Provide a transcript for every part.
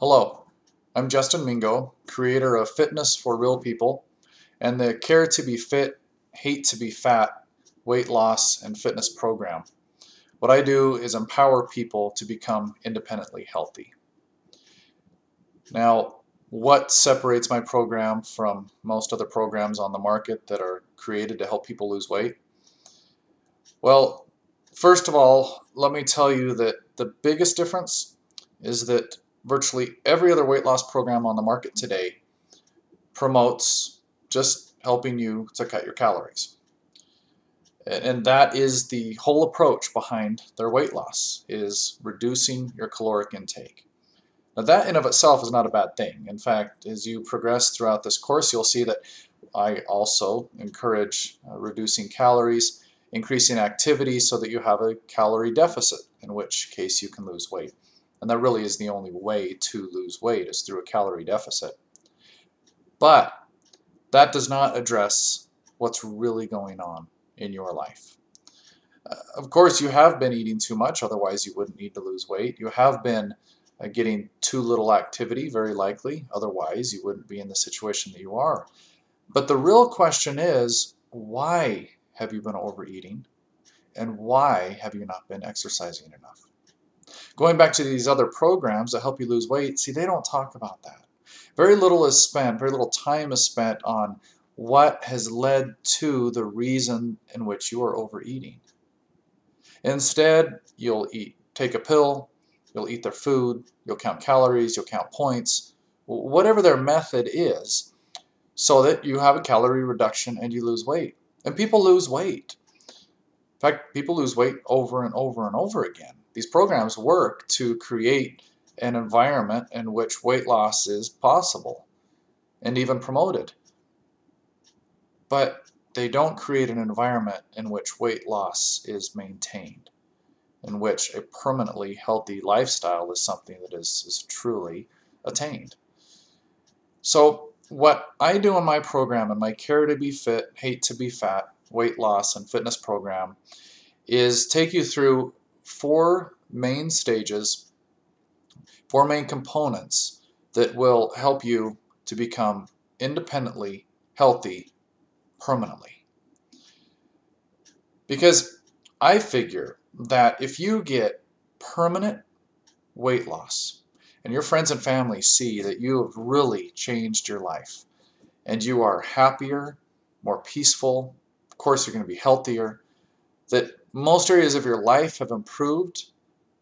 Hello, I'm Justin Mingo, creator of Fitness for Real People and the Care to Be Fit, Hate to Be Fat weight loss and fitness program. What I do is empower people to become independently healthy. Now, what separates my program from most other programs on the market that are created to help people lose weight? Well, first of all, let me tell you that the biggest difference is that virtually every other weight loss program on the market today promotes just helping you to cut your calories. And that is the whole approach behind their weight loss, is reducing your caloric intake. Now that in of itself is not a bad thing. In fact, as you progress throughout this course, you'll see that I also encourage reducing calories, increasing activity so that you have a calorie deficit, in which case you can lose weight. And that really is the only way to lose weight, is through a calorie deficit. But that does not address what's really going on in your life. Of course, you have been eating too much, otherwise you wouldn't need to lose weight. You have been getting too little activity, very likely, otherwise you wouldn't be in the situation that you are. But the real question is, why have you been overeating? And why have you not been exercising enough? Going back to these other programs that help you lose weight, see, they don't talk about that. Very little is spent, very little time is spent on what has led to the reason in which you are overeating. Instead, you'll take a pill, you'll eat their food, you'll count calories, you'll count points, whatever their method is, so that you have a calorie reduction and you lose weight. And people lose weight. In fact, people lose weight over and over and over again. These programs work to create an environment in which weight loss is possible and even promoted. But they don't create an environment in which weight loss is maintained, in which a permanently healthy lifestyle is something that is truly attained. So what I do in my program, in my Care to Be Fit, Hate to Be Fat weight loss and fitness program, is take you through 4 main stages, 4 main components that will help you to become independently healthy permanently. Because I figure that if you get permanent weight loss and your friends and family see that you have really changed your life and you are happier, more peaceful, of course you're going to be healthier, that most areas of your life have improved,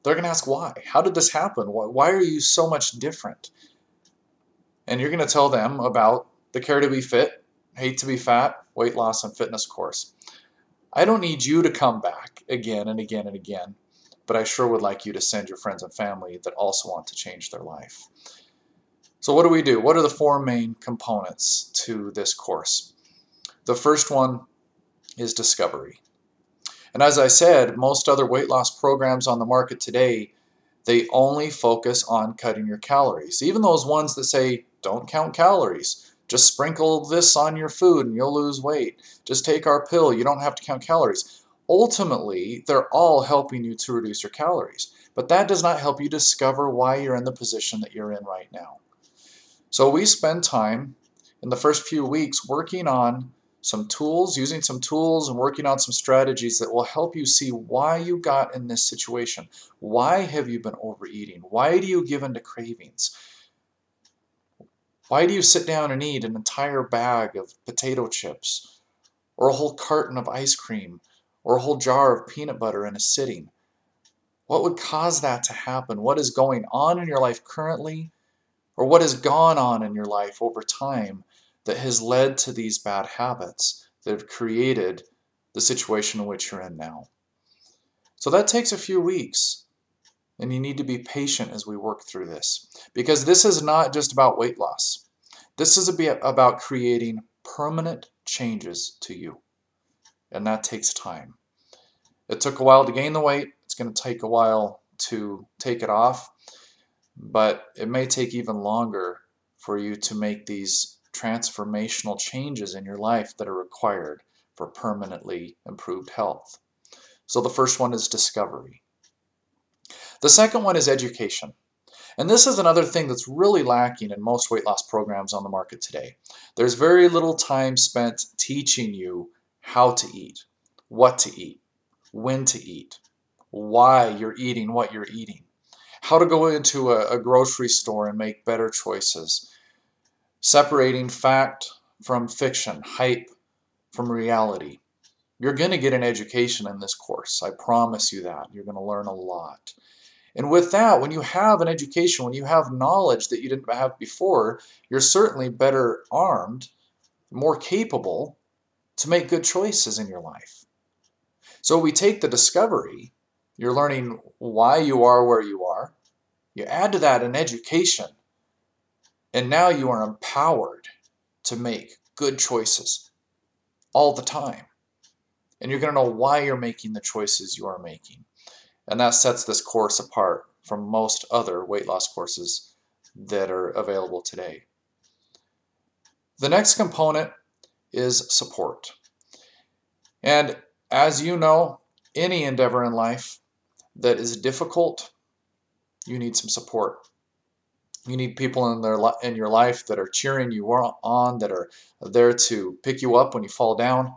they're going to ask why. How did this happen? Why are you so much different? And you're going to tell them about the Care to Be Fit, Hate to Be Fat weight loss and fitness course. I don't need you to come back again and again and again, but I sure would like you to send your friends and family that also want to change their life. So what do? What are the 4 main components to this course? The first one is discovery. And as I said, most other weight loss programs on the market today, they only focus on cutting your calories. Even those ones that say, don't count calories. Just sprinkle this on your food and you'll lose weight. Just take our pill. You don't have to count calories. Ultimately, they're all helping you to reduce your calories. But that does not help you discover why you're in the position that you're in right now. So we spend time in the first few weeks working on some tools, using some tools and working on some strategies that will help you see why you got in this situation. Why have you been overeating? Why do you give in to cravings? Why do you sit down and eat an entire bag of potato chips, or a whole carton of ice cream, or a whole jar of peanut butter in a sitting? What would cause that to happen? What is going on in your life currently, or what has gone on in your life over time that has led to these bad habits that have created the situation in which you're in now? So that takes a few weeks, and you need to be patient as we work through this, because this is not just about weight loss. This is about creating permanent changes to you, and that takes time. It took a while to gain the weight. It's going to take a while to take it off, but it may take even longer for you to make these transformational changes in your life that are required for permanently improved health. So the first one is discovery. The second one is education. And this is another thing that's really lacking in most weight loss programs on the market today. There's very little time spent teaching you how to eat, what to eat, when to eat, why you're eating what you're eating, how to go into a grocery store and make better choices, separating fact from fiction, hype from reality. You're going to get an education in this course. I promise you that. You're going to learn a lot. And with that, when you have an education, when you have knowledge that you didn't have before, you're certainly better armed, more capable to make good choices in your life. So we take the discovery, you're learning why you are where you are, you add to that an education, and now you are empowered to make good choices all the time. And you're going to know why you're making the choices you are making. And that sets this course apart from most other weight loss courses that are available today. The next component is support. And as you know, any endeavor in life that is difficult, you need some support. You need people in your life that are cheering you on, that are there to pick you up when you fall down.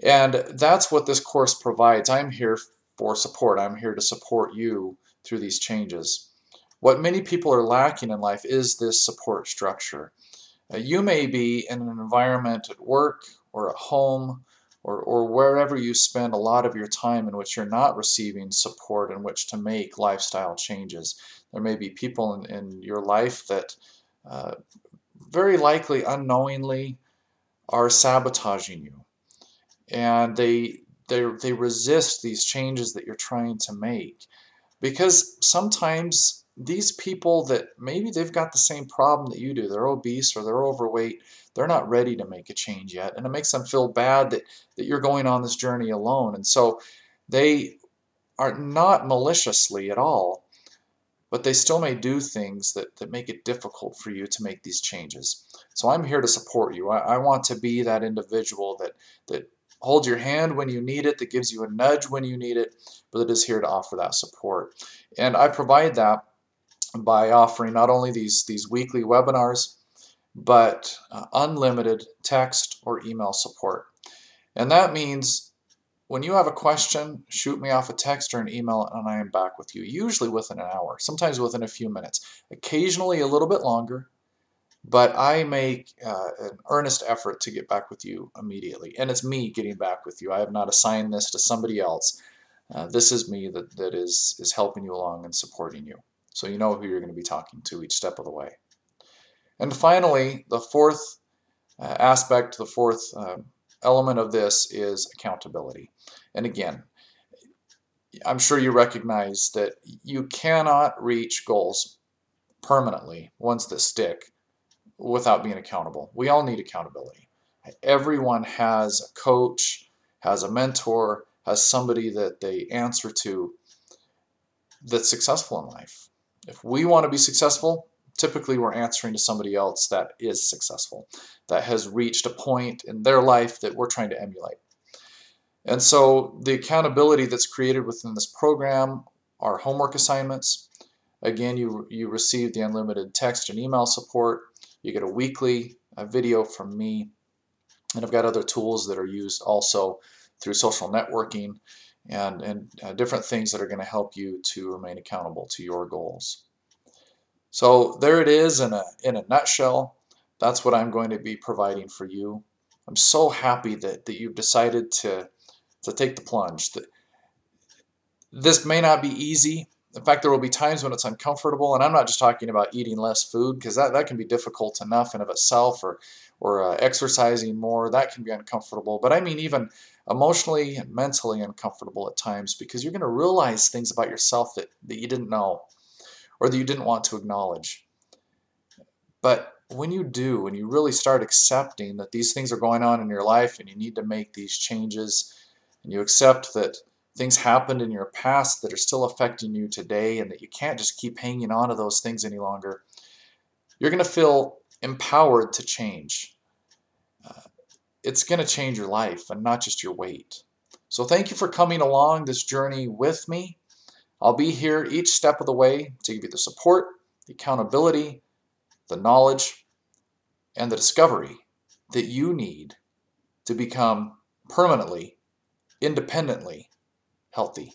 And that's what this course provides. I'm here for support. I'm here to support you through these changes. What many people are lacking in life is this support structure. You may be in an environment at work or at home or wherever you spend a lot of your time in which you're not receiving support in which to make lifestyle changes. There may be people in your life that very likely unknowingly are sabotaging you, and they resist these changes that you're trying to make, because sometimes these people that maybe they've got the same problem that you do, they're obese or they're overweight, they're not ready to make a change yet, and it makes them feel bad that you're going on this journey alone. And so they are not maliciously at all, but they still may do things that make it difficult for you to make these changes. So I'm here to support you. I want to be that individual that holds your hand when you need it, that gives you a nudge when you need it, but that is here to offer that support. And I provide that by offering not only these weekly webinars, but unlimited text or email support. And that means when you have a question, shoot me off a text or an email and I am back with you, usually within an hour, sometimes within a few minutes, occasionally a little bit longer, but I make an earnest effort to get back with you immediately. And it's me getting back with you. I have not assigned this to somebody else. This is me that is helping you along and supporting you. So you know who you're going to be talking to each step of the way. And finally, the fourth aspect, the fourth element of this is accountability. And again, I'm sure you recognize that you cannot reach goals permanently, ones that stick, without being accountable. We all need accountability. Everyone has a coach, has a mentor, has somebody that they answer to that's successful in life. If we want to be successful, typically we're answering to somebody else that is successful, that has reached a point in their life that we're trying to emulate. And so the accountability that's created within this program are homework assignments. Again, you receive the unlimited text and email support. You get a weekly video from me. And I've got other tools that are used also through social networking and different things that are going to help you to remain accountable to your goals. So there it is in a nutshell. That's what I'm going to be providing for you. I'm so happy that you've decided to take the plunge. This may not be easy. In fact, there will be times when it's uncomfortable, and I'm not just talking about eating less food, because that can be difficult enough in of itself, or exercising more. That can be uncomfortable. But I mean even emotionally and mentally uncomfortable at times, because you're going to realize things about yourself that you didn't know or that you didn't want to acknowledge. But when you do, when you really start accepting that these things are going on in your life and you need to make these changes, and you accept that things happened in your past that are still affecting you today and that you can't just keep hanging on to those things any longer, you're going to feel empowered to change. It's going to change your life and not just your weight. So thank you for coming along this journey with me. I'll be here each step of the way to give you the support, the accountability, the knowledge, and the discovery that you need to become permanently, independently healthy.